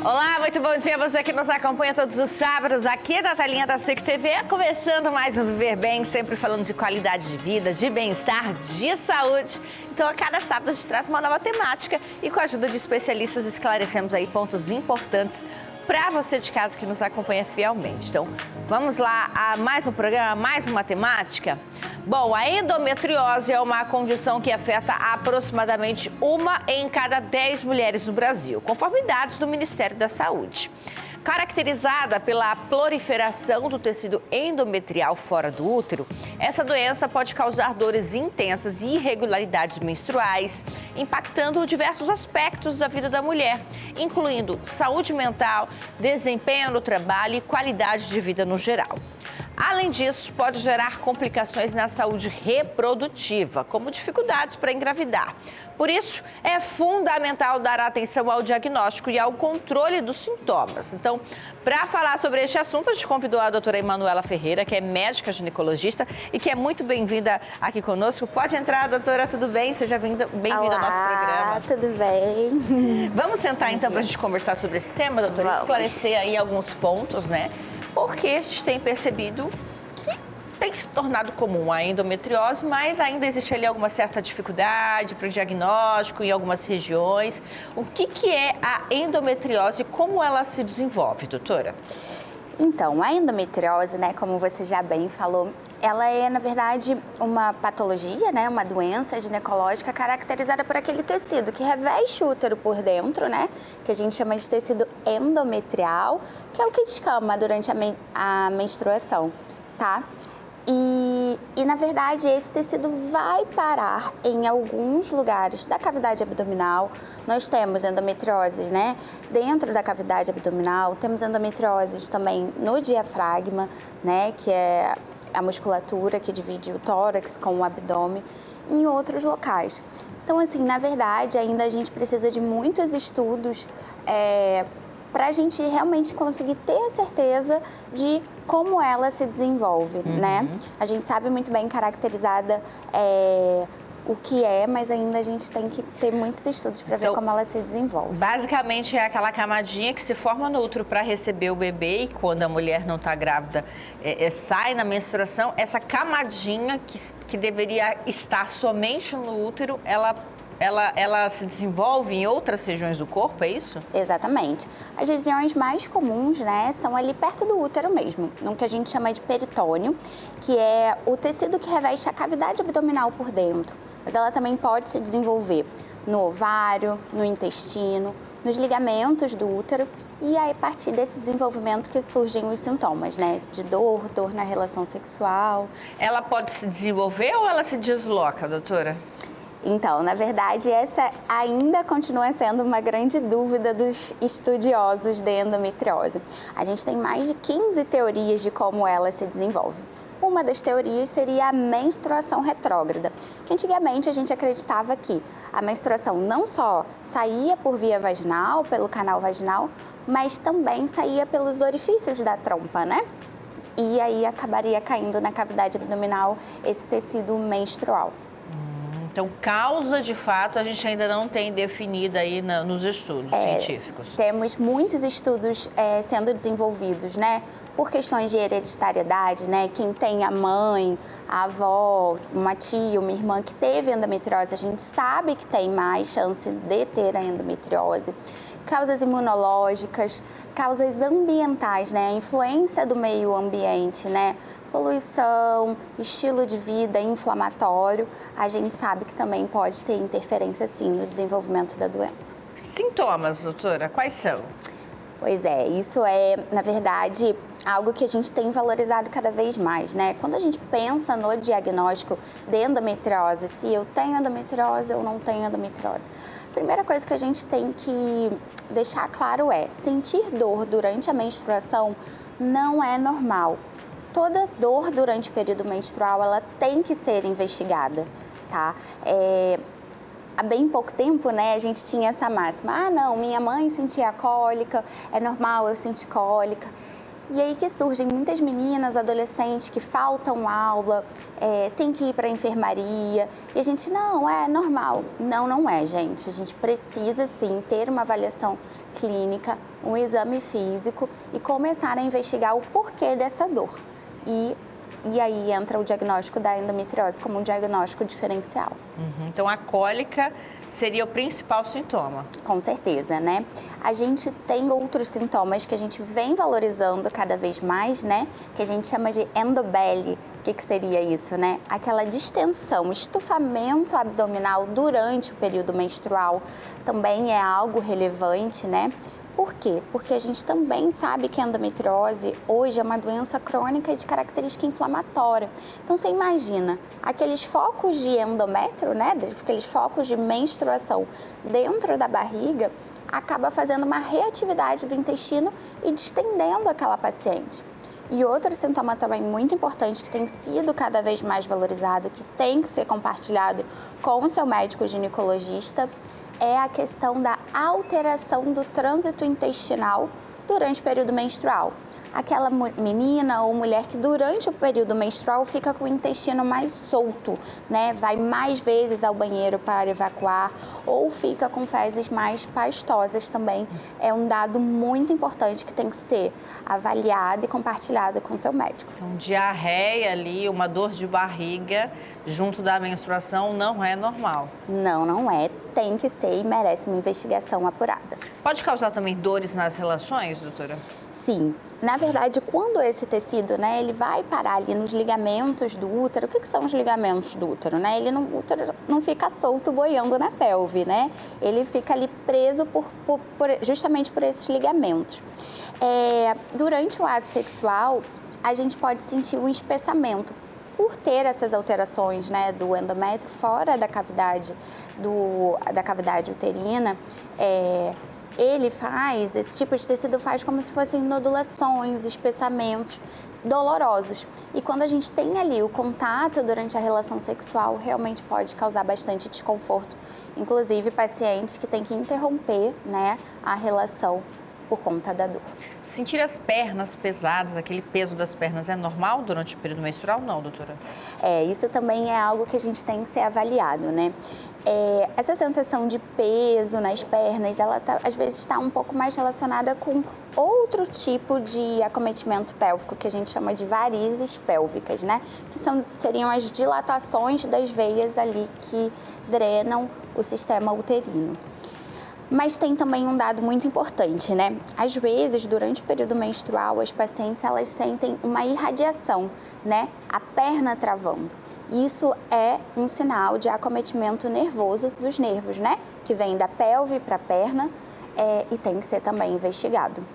Olá, muito bom dia a você que nos acompanha todos os sábados aqui na telinha da SIC TV, começando mais um Viver Bem, sempre falando de qualidade de vida, de bem-estar, de saúde. Então, a cada sábado a gente traz uma nova temática e com a ajuda de especialistas esclarecemos aí pontos importantes para você de casa que nos acompanha fielmente. Então, vamos lá a mais um programa, mais uma temática? Bom, a endometriose é uma condição que afeta aproximadamente 1 em cada 10 mulheres no Brasil, conforme dados do Ministério da Saúde. Caracterizada pela proliferação do tecido endometrial fora do útero, essa doença pode causar dores intensas e irregularidades menstruais, impactando diversos aspectos da vida da mulher, incluindo saúde mental, desempenho no trabalho e qualidade de vida no geral. Além disso, pode gerar complicações na saúde reprodutiva, como dificuldades para engravidar. Por isso, é fundamental dar atenção ao diagnóstico e ao controle dos sintomas. Então, para falar sobre este assunto, a gente convidou a doutora Emanuela Ferreira, que é médica ginecologista e que é muito bem-vinda aqui conosco. Pode entrar, doutora, tudo bem? Seja bem-vinda ao nosso programa. Tudo bem. Vamos sentar, então, para a gente conversar sobre esse tema, doutora? Vamos. Esclarecer aí alguns pontos, né? Porque a gente tem percebido que tem se tornado comum a endometriose, mas ainda existe ali alguma certa dificuldade para o diagnóstico em algumas regiões. O que é a endometriose e como ela se desenvolve, doutora? Então, a endometriose, né, como você já bem falou, ela é, na verdade, uma patologia, né, uma doença ginecológica caracterizada por aquele tecido que reveste o útero por dentro, né, que a gente chama de tecido endometrial, que é o que descama durante a menstruação, tá? E, na verdade, esse tecido vai parar em alguns lugares da cavidade abdominal. Nós temos endometrioses, né, dentro da cavidade abdominal, temos endometrioses também no diafragma, né, que é a musculatura que divide o tórax com o abdômen, e em outros locais. Então, assim, na verdade, ainda a gente precisa de muitos estudos para a gente realmente conseguir ter a certeza de como ela se desenvolve, né? A gente sabe muito bem caracterizada o que é, mas ainda a gente tem que ter muitos estudos para ver como ela se desenvolve. Basicamente é aquela camadinha que se forma no útero para receber o bebê e quando a mulher não está grávida sai na menstruação, essa camadinha que deveria estar somente no útero, ela se desenvolve em outras regiões do corpo, é isso? Exatamente. As regiões mais comuns, né, são ali perto do útero mesmo, no que a gente chama de peritônio, que é o tecido que reveste a cavidade abdominal por dentro. Mas ela também pode se desenvolver no ovário, no intestino, nos ligamentos do útero e aí, a partir desse desenvolvimento que surgem os sintomas, né, de dor na relação sexual. Ela pode se desenvolver ou ela se desloca, doutora? Então, na verdade, essa ainda continua sendo uma grande dúvida dos estudiosos de endometriose. A gente tem mais de 15 teorias de como ela se desenvolve. Uma das teorias seria a menstruação retrógrada, que antigamente a gente acreditava que a menstruação não só saía por via vaginal, pelo canal vaginal, mas também saía pelos orifícios da trompa, né? E aí acabaria caindo na cavidade abdominal esse tecido menstrual. Então, causa, de fato, a gente ainda não tem definida aí nos estudos científicos. Temos muitos estudos sendo desenvolvidos, né? Por questões de hereditariedade, né? Quem tem a mãe, a avó, uma tia, uma irmã que teve endometriose, a gente sabe que tem mais chance de ter a endometriose. Causas imunológicas, causas ambientais, né? A influência do meio ambiente, né? Poluição, estilo de vida inflamatório, a gente sabe que também pode ter interferência, sim, no desenvolvimento da doença. Sintomas, doutora, quais são? Pois é, isso é, na verdade, algo que a gente tem valorizado cada vez mais, né? Quando a gente pensa no diagnóstico de endometriose, se eu tenho endometriose ou não tenho endometriose, a primeira coisa que a gente tem que deixar claro é, sentir dor durante a menstruação não é normal. Toda dor durante o período menstrual, ela tem que ser investigada, tá? Há bem pouco tempo, né, a gente tinha essa máxima, não, minha mãe sentia cólica, é normal eu sentir cólica. E aí que surgem muitas meninas, adolescentes que faltam aula, tem que ir para a enfermaria. E a gente, não, é normal. Não, não é, gente. A gente precisa, sim, ter uma avaliação clínica, um exame físico e começar a investigar o porquê dessa dor. E aí entra o diagnóstico da endometriose como um diagnóstico diferencial. Então, a cólica seria o principal sintoma. Com certeza, né? A gente tem outros sintomas que a gente vem valorizando cada vez mais, né? Que a gente chama de endobelly. O que seria isso, né? Aquela distensão, estufamento abdominal durante o período menstrual também é algo relevante, né? Por quê? Porque a gente também sabe que a endometriose hoje é uma doença crônica de característica inflamatória. Então, você imagina, aqueles focos de endométrio, né? Aqueles focos de menstruação dentro da barriga, acaba fazendo uma reatividade do intestino e distendendo aquela paciente. E outro sintoma também muito importante que tem sido cada vez mais valorizado, que tem que ser compartilhado com o seu médico ginecologista, é a questão da alteração do trânsito intestinal durante o período menstrual. Aquela menina ou mulher que durante o período menstrual fica com o intestino mais solto, né? Vai mais vezes ao banheiro para evacuar ou fica com fezes mais pastosas também. É um dado muito importante que tem que ser avaliado e compartilhado com o seu médico. Então, diarreia ali, uma dor de barriga junto da menstruação não é normal. Não, não é. Tem que ser e merece uma investigação apurada. Pode causar também dores nas relações, doutora? Sim. Na verdade, quando esse tecido, né, ele vai parar ali nos ligamentos do útero, o que são os ligamentos do útero, né? O útero não fica solto boiando na pelve, né? Ele fica ali preso justamente por esses ligamentos. Durante o ato sexual, a gente pode sentir um espessamento por ter essas alterações, né, do endométrio fora da cavidade, da cavidade uterina. Esse tipo de tecido faz como se fossem nodulações, espessamentos dolorosos. E quando a gente tem ali o contato durante a relação sexual, realmente pode causar bastante desconforto. Inclusive, pacientes que têm que interromper, né, a relação por conta da dor. Sentir as pernas pesadas, aquele peso das pernas, é normal durante o período menstrual? Não, doutora? Isso também é algo que a gente tem que ser avaliado, né? Essa sensação de peso nas pernas, ela às vezes está um pouco mais relacionada com outro tipo de acometimento pélvico, que a gente chama de varizes pélvicas, né? Que seriam as dilatações das veias ali que drenam o sistema uterino. Mas tem também um dado muito importante, né? Às vezes, durante o período menstrual, as pacientes elas sentem uma irradiação, né? A perna travando. Isso é um sinal de acometimento nervoso dos nervos, né? Que vem da pelve para a perna e tem que ser também investigado.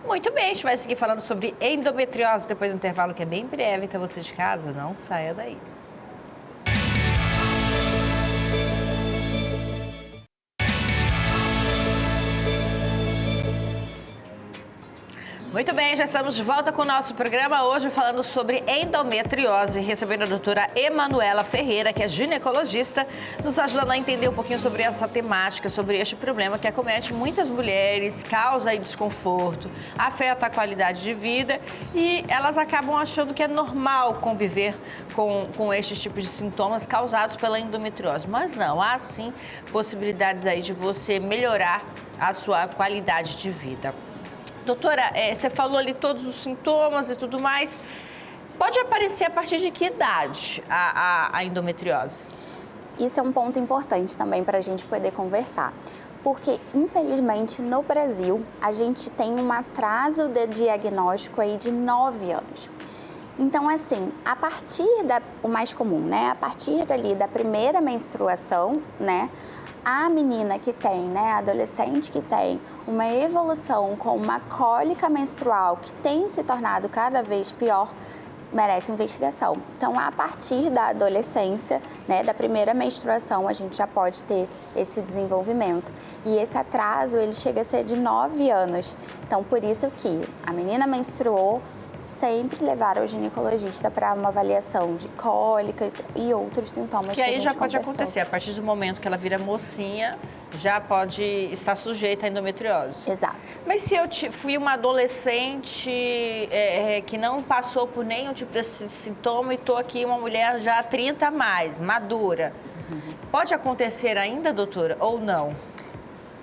Muito bem, a gente vai seguir falando sobre endometriose depois do intervalo, que é bem breve. Então, você de casa, não saia daí. Muito bem, já estamos de volta com o nosso programa hoje falando sobre endometriose, recebendo a doutora Emanuela Ferreira, que é ginecologista, nos ajudando a entender um pouquinho sobre essa temática, sobre este problema que acomete muitas mulheres, causa aí desconforto, afeta a qualidade de vida e elas acabam achando que é normal conviver com estes tipos de sintomas causados pela endometriose. Mas não, há sim possibilidades aí de você melhorar a sua qualidade de vida. Doutora, você falou ali todos os sintomas e tudo mais. Pode aparecer a partir de que idade a endometriose? Isso é um ponto importante também para a gente poder conversar. Porque, infelizmente, no Brasil, a gente tem um atraso de diagnóstico aí de 9 anos. Então, assim, o mais comum, né? A partir ali da primeira menstruação, né? A menina que tem, né, a adolescente que tem uma evolução com uma cólica menstrual que tem se tornado cada vez pior, merece investigação. Então, a partir da adolescência, né, da primeira menstruação, a gente já pode ter esse desenvolvimento. E esse atraso, ele chega a ser de 9 anos. Então, por isso que a menina menstruou, sempre levar ao ginecologista para uma avaliação de cólicas e outros sintomas que a gente aí já pode conversou. acontecer, a partir do momento que ela vira mocinha, já pode estar sujeita à endometriose. Exato. Mas se eu fui uma adolescente que não passou por nenhum tipo de sintoma e estou aqui uma mulher já 30 a mais, madura, pode acontecer ainda, doutora, ou não?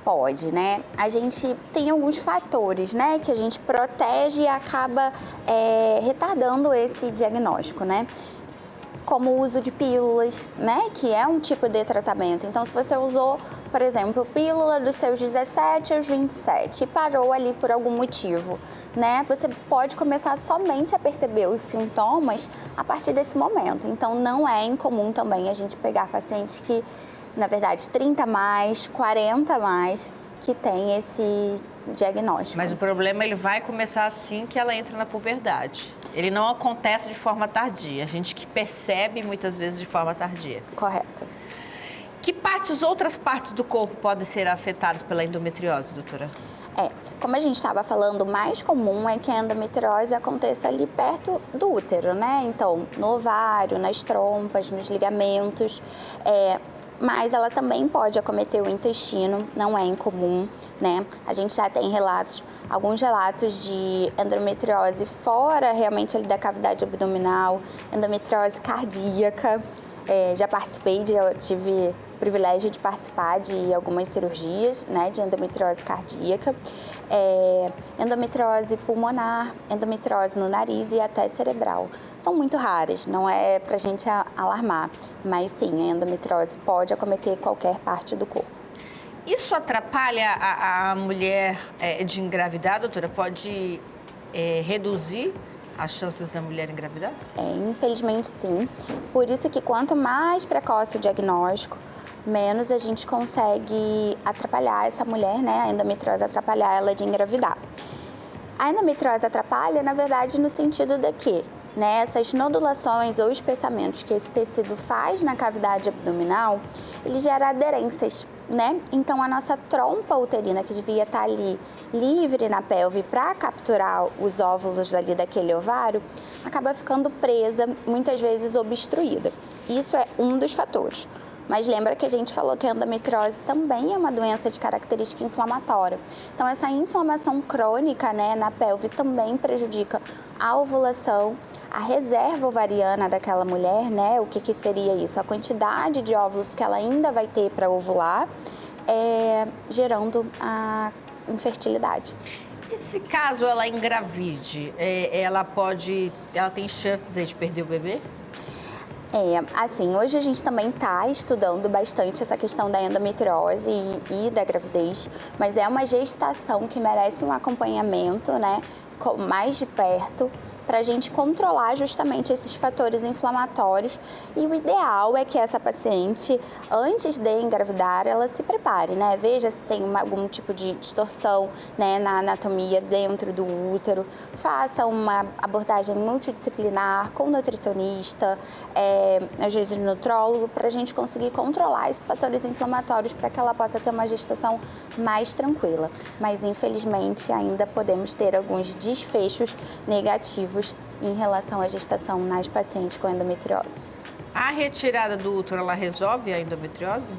Pode, né? A gente tem alguns fatores, né, que a gente protege e acaba retardando esse diagnóstico, né? Como o uso de pílulas, né, que é um tipo de tratamento. Então, se você usou, por exemplo, pílula dos seus 17 aos 27 e parou ali por algum motivo, né, você pode começar somente a perceber os sintomas a partir desse momento. Então, não é incomum também a gente pegar pacientes que, na verdade, 30 mais, 40 mais, que tem esse diagnóstico. Mas o problema, ele vai começar assim que ela entra na puberdade. Ele não acontece de forma tardia. A gente que percebe muitas vezes de forma tardia. Correto. Que outras partes do corpo podem ser afetadas pela endometriose, doutora? Como a gente estava falando, o mais comum é que a endometriose aconteça ali perto do útero, né? Então, no ovário, nas trompas, nos ligamentos. Mas ela também pode acometer o intestino, não é incomum, né? A gente já tem alguns relatos de endometriose fora realmente ali da cavidade abdominal, endometriose cardíaca. Já tive o privilégio de participar de algumas cirurgias, né, de endometriose cardíaca, endometriose pulmonar, endometriose no nariz e até cerebral. São muito raras, não é pra gente alarmar, mas sim, a endometriose pode acometer qualquer parte do corpo. Isso atrapalha a mulher de engravidar, doutora? Pode reduzir as chances da mulher engravidar? Infelizmente, sim. Por isso que quanto mais precoce o diagnóstico, menos a gente consegue atrapalhar essa mulher, né? A endometriose atrapalhar ela de engravidar. A endometriose atrapalha, na verdade, no sentido de que, né, essas nodulações ou espessamentos que esse tecido faz na cavidade abdominal, ele gera aderências, né? Então, a nossa trompa uterina, que devia estar ali livre na pelve para capturar os óvulos ali daquele ovário, acaba ficando presa, muitas vezes obstruída. Isso é um dos fatores. Mas lembra que a gente falou que a endometriose também é uma doença de característica inflamatória. Então, essa inflamação crônica, né, na pelve também prejudica a ovulação, a reserva ovariana daquela mulher, né? O que seria isso? A quantidade de óvulos que ela ainda vai ter para ovular, gerando a infertilidade. E se caso ela engravide, ela tem chances de perder o bebê? Assim, hoje a gente também está estudando bastante essa questão da endometriose e da gravidez, mas é uma gestação que merece um acompanhamento, né, mais de perto, para a gente controlar justamente esses fatores inflamatórios. E o ideal é que essa paciente, antes de engravidar, ela se prepare, né? Veja se tem algum tipo de distorção, né, na anatomia dentro do útero, faça uma abordagem multidisciplinar com nutricionista, às vezes nutrólogo, para a gente conseguir controlar esses fatores inflamatórios para que ela possa ter uma gestação mais tranquila. Mas, infelizmente, ainda podemos ter alguns desfechos negativos em relação à gestação nas pacientes com endometriose. A retirada do útero, ela resolve a endometriose?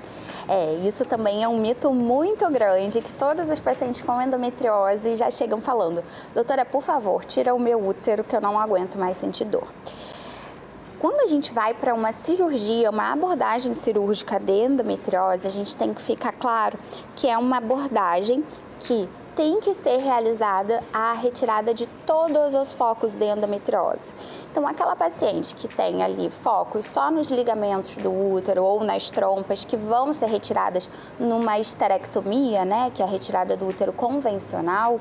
Isso também é um mito muito grande, que todas as pacientes com endometriose já chegam falando: doutora, por favor, tira o meu útero que eu não aguento mais sentir dor. Quando a gente vai para uma cirurgia, uma abordagem cirúrgica de endometriose, a gente tem que ficar claro que é uma abordagem que tem que ser realizada a retirada de todos os focos de endometriose. Então, aquela paciente que tem ali focos só nos ligamentos do útero ou nas trompas, que vão ser retiradas numa histerectomia, né, que é a retirada do útero convencional,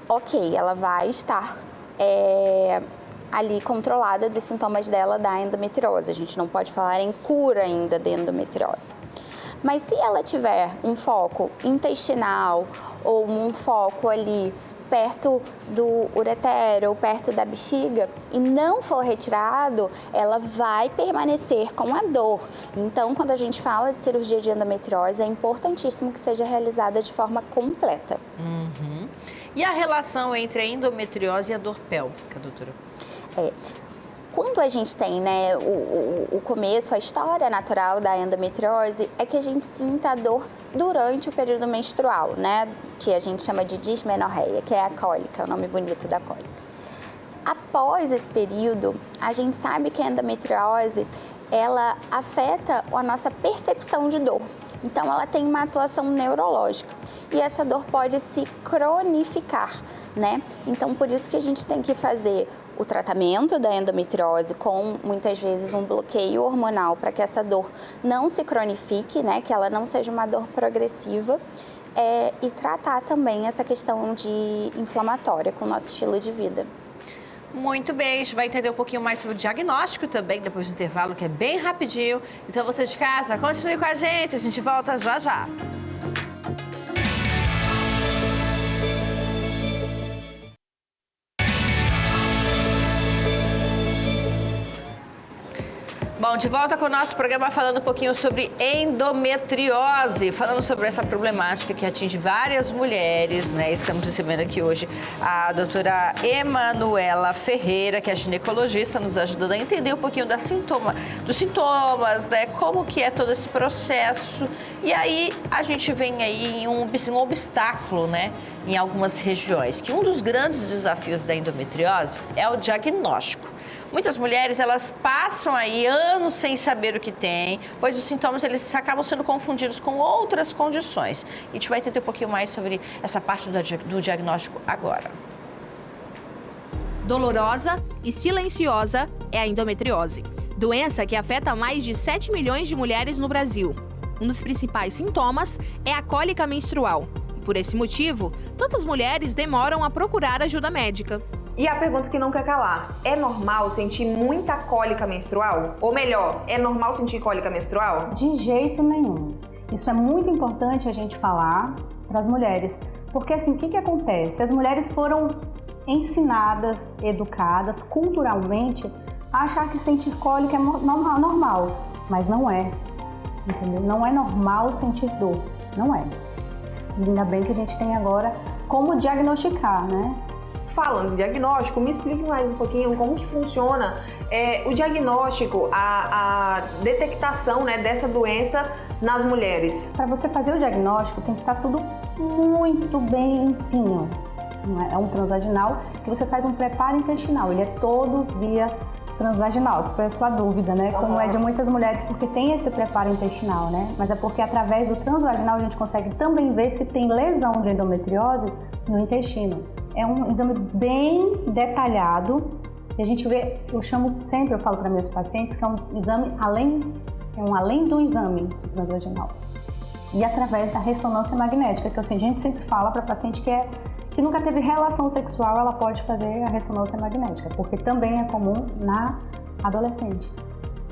ok, ela vai estar ali controlada dos sintomas dela da endometriose. A gente não pode falar em cura ainda de endometriose. Mas se ela tiver um foco intestinal ou um foco ali perto do ureter ou perto da bexiga e não for retirado, ela vai permanecer com a dor. Então, quando a gente fala de cirurgia de endometriose, é importantíssimo que seja realizada de forma completa. E a relação entre a endometriose e a dor pélvica, doutora? quando a gente tem, né, o começo, a história natural da endometriose é que a gente sinta a dor durante o período menstrual, né, que a gente chama de dismenorreia, que é a cólica, o nome bonito da cólica. Após esse período, a gente sabe que a endometriose, ela afeta a nossa percepção de dor. Então, ela tem uma atuação neurológica e essa dor pode se cronificar, né? Então, por isso que a gente tem que fazer o tratamento da endometriose com, muitas vezes, um bloqueio hormonal para que essa dor não se cronifique, né? Que ela não seja uma dor progressiva e tratar também essa questão de inflamatória com o nosso estilo de vida. Muito bem, a gente vai entender um pouquinho mais sobre o diagnóstico também, depois do intervalo, que é bem rapidinho. Então, você de casa, continue com a gente volta já já. Bom, de volta com o nosso programa falando um pouquinho sobre endometriose, falando sobre essa problemática que atinge várias mulheres, né? Estamos recebendo aqui hoje a doutora Emanuela Ferreira, que é ginecologista, nos ajudando a entender um pouquinho dos sintomas, né? Como que é todo esse processo. E aí a gente vem aí em um obstáculo, né? Em algumas regiões, que um dos grandes desafios da endometriose é o diagnóstico. Muitas mulheres, elas passam aí anos sem saber o que tem, pois os sintomas, eles acabam sendo confundidos com outras condições. E a gente vai entender um pouquinho mais sobre essa parte do diagnóstico agora. Dolorosa e silenciosa é a endometriose, doença que afeta mais de 7 milhões de mulheres no Brasil. Um dos principais sintomas é a cólica menstrual. E por esse motivo, tantas mulheres demoram a procurar ajuda médica. E a pergunta que não quer calar, é normal sentir muita cólica menstrual? Ou melhor, é normal sentir cólica menstrual? De jeito nenhum. Isso é muito importante a gente falar para as mulheres, porque assim, o que acontece? As mulheres foram ensinadas, educadas culturalmente a achar que sentir cólica é normal, mas não é, entendeu? Não é normal sentir dor, não é. Ainda bem que a gente tem agora como diagnosticar, né? Falando de diagnóstico, me explique mais um pouquinho como que funciona o diagnóstico, a detectação, né, dessa doença nas mulheres. Para você fazer o diagnóstico tem que estar tudo muito bem limpinho. É um transvaginal que você faz um preparo intestinal, ele é todo via transvaginal, que foi a sua dúvida, né? Como é de muitas mulheres, porque tem esse preparo intestinal, né? Mas é porque através do transvaginal a gente consegue também ver se tem lesão de endometriose no intestino. É um exame bem detalhado e a gente vê, eu falo para minhas pacientes que é um exame além do exame transvaginal. E através da ressonância magnética, que assim, a gente sempre fala para paciente que nunca teve relação sexual, ela pode fazer a ressonância magnética, porque também é comum na adolescente.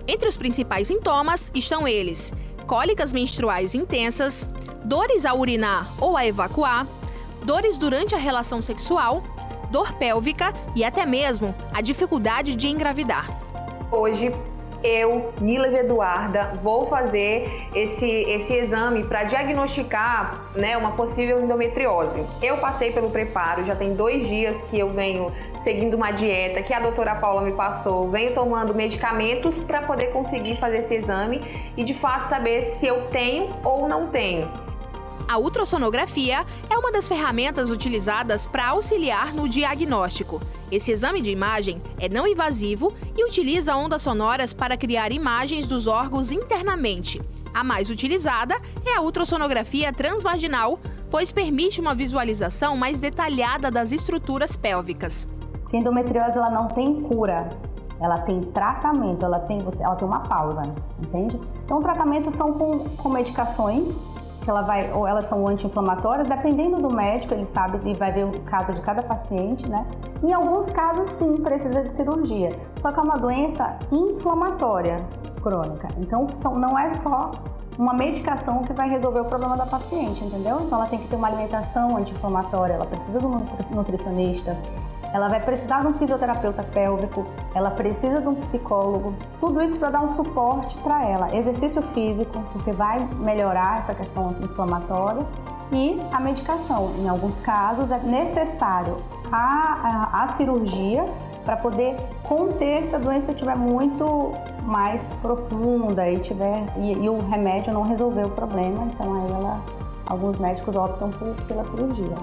Entre os principais sintomas estão eles: cólicas menstruais intensas, dores a urinar ou a evacuar, dores durante a relação sexual, dor pélvica e até mesmo a dificuldade de engravidar. Hoje, eu, Níleve Eduarda, vou fazer esse exame para diagnosticar, né, uma possível endometriose. Eu passei pelo preparo, já tem 2 dias que eu venho seguindo uma dieta que a doutora Paula me passou, venho tomando medicamentos para poder conseguir fazer esse exame e de fato saber se eu tenho ou não tenho. A ultrassonografia é uma das ferramentas utilizadas para auxiliar no diagnóstico. Esse exame de imagem é não invasivo e utiliza ondas sonoras para criar imagens dos órgãos internamente. A mais utilizada é a ultrassonografia transvaginal, pois permite uma visualização mais detalhada das estruturas pélvicas. A endometriose ela não tem cura, ela tem tratamento, ela tem uma pausa, entende? Então, o tratamento são com medicações, que ou elas são anti-inflamatórias, dependendo do médico, ele sabe e vai ver o caso de cada paciente, né? Em alguns casos, sim, precisa de cirurgia. Só que é uma doença inflamatória crônica. Então, não é só uma medicação que vai resolver o problema da paciente, entendeu? Então, ela tem que ter uma alimentação anti-inflamatória, ela precisa de um nutricionista, ela vai precisar de um fisioterapeuta pélvico, ela precisa de um psicólogo, tudo isso para dar um suporte para ela. Exercício físico, porque vai melhorar essa questão inflamatória, e a medicação. Em alguns casos é necessário a cirurgia para poder conter se a doença estiver muito mais profunda e o remédio não resolver o problema, então aí alguns médicos optam pela cirurgia.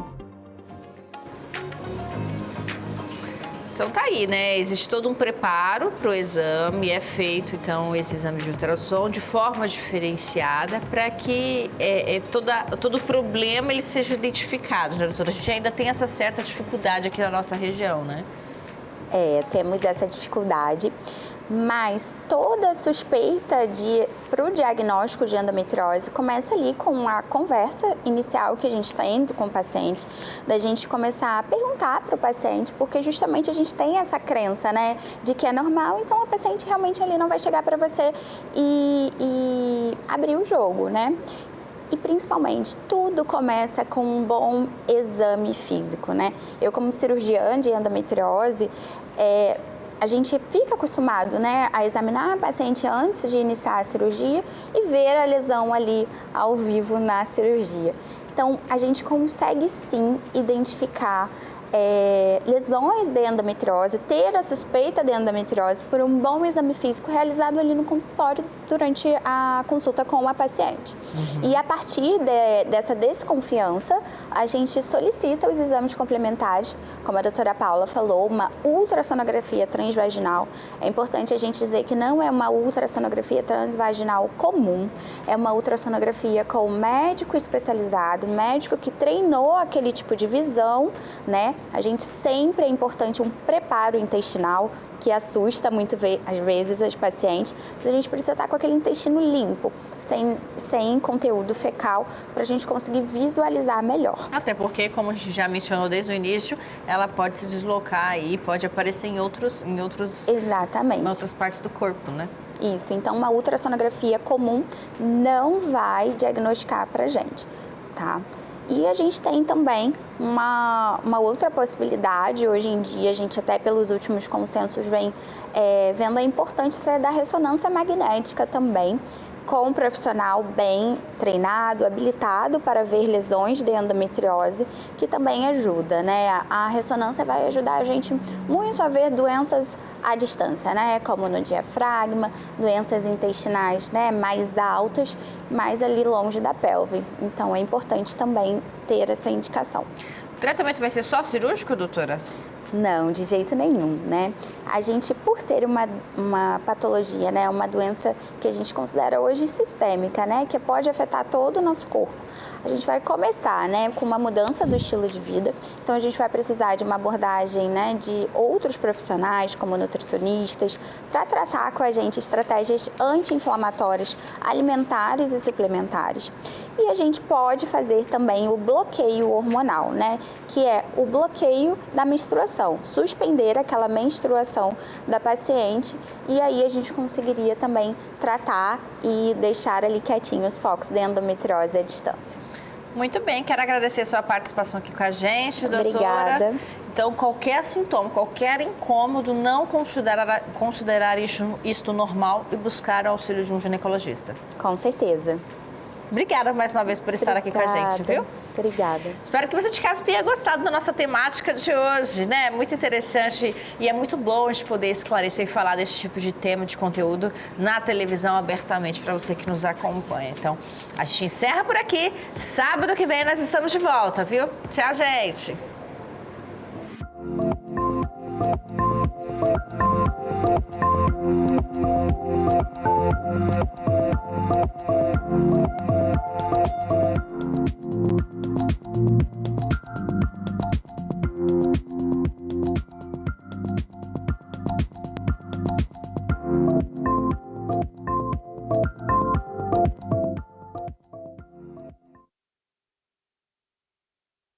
Então tá aí, né? Existe todo um preparo para o exame, é feito então esse exame de ultrassom de forma diferenciada para que todo problema ele seja identificado, né, doutora? A gente ainda tem essa certa dificuldade aqui na nossa região, né? Temos essa dificuldade, mas toda suspeita para o diagnóstico de endometriose começa ali com a conversa inicial que a gente está indo com o paciente, da gente começar a perguntar para o paciente, porque justamente a gente tem essa crença, né, de que é normal, então a paciente realmente ali não vai chegar para você e abrir o jogo, né? E principalmente, tudo começa com um bom exame físico, né? Eu, como cirurgiã de endometriose, a gente fica acostumado, né, a examinar a paciente antes de iniciar a cirurgia e ver a lesão ali ao vivo na cirurgia. Então, a gente consegue sim identificar lesões de endometriose, ter a suspeita de endometriose por um bom exame físico realizado ali no consultório durante a consulta com a paciente. E a partir dessa desconfiança, a gente solicita os exames complementares, como a doutora Paula falou, uma ultrassonografia transvaginal. É importante a gente dizer que não é uma ultrassonografia transvaginal comum, é uma ultrassonografia com médico especializado, médico que treinou aquele tipo de visão, né? A gente sempre é importante um preparo intestinal, que assusta muito às vezes as pacientes, mas a gente precisa estar com aquele intestino limpo, sem conteúdo fecal, para a gente conseguir visualizar melhor. Até porque, como a gente já mencionou desde o início, ela pode se deslocar aí, pode aparecer em outras partes do corpo, né? Isso, então uma ultrassonografia comum não vai diagnosticar para a gente, tá? E a gente tem também uma outra possibilidade, hoje em dia a gente até pelos últimos consensos vem vendo a importância da ressonância magnética também, com um profissional bem treinado, habilitado para ver lesões de endometriose, que também ajuda, né? A ressonância vai ajudar a gente muito a ver doenças à distância, né? Como no diafragma, doenças intestinais, né? Mais altas, mais ali longe da pelve. Então, é importante também ter essa indicação. O tratamento vai ser só cirúrgico, doutora? Não, de jeito nenhum, né? A gente, por ser uma patologia, né, uma doença que a gente considera hoje sistêmica, né, que pode afetar todo o nosso corpo, a gente vai começar, né, com uma mudança do estilo de vida. Então, a gente vai precisar de uma abordagem, né, de outros profissionais, como nutricionistas, para traçar com a gente estratégias anti-inflamatórias, alimentares e suplementares. E a gente pode fazer também o bloqueio hormonal, né, que é o bloqueio da menstruação, suspender aquela menstruação da paciente, e aí a gente conseguiria também tratar e deixar ali quietinho os focos de endometriose à distância. Muito bem, quero agradecer a sua participação aqui com a gente, doutora. Obrigada. Então, qualquer sintoma, qualquer incômodo, não considerar isto normal e buscar o auxílio de um ginecologista. Com certeza. Obrigada mais uma vez por estar aqui com a gente, viu? Obrigada. Espero que você de casa tenha gostado da nossa temática de hoje, né? Muito interessante e é muito bom a gente poder esclarecer e falar desse tipo de tema, de conteúdo na televisão abertamente para você que nos acompanha. Então, a gente encerra por aqui. Sábado que vem nós estamos de volta, viu? Tchau, gente!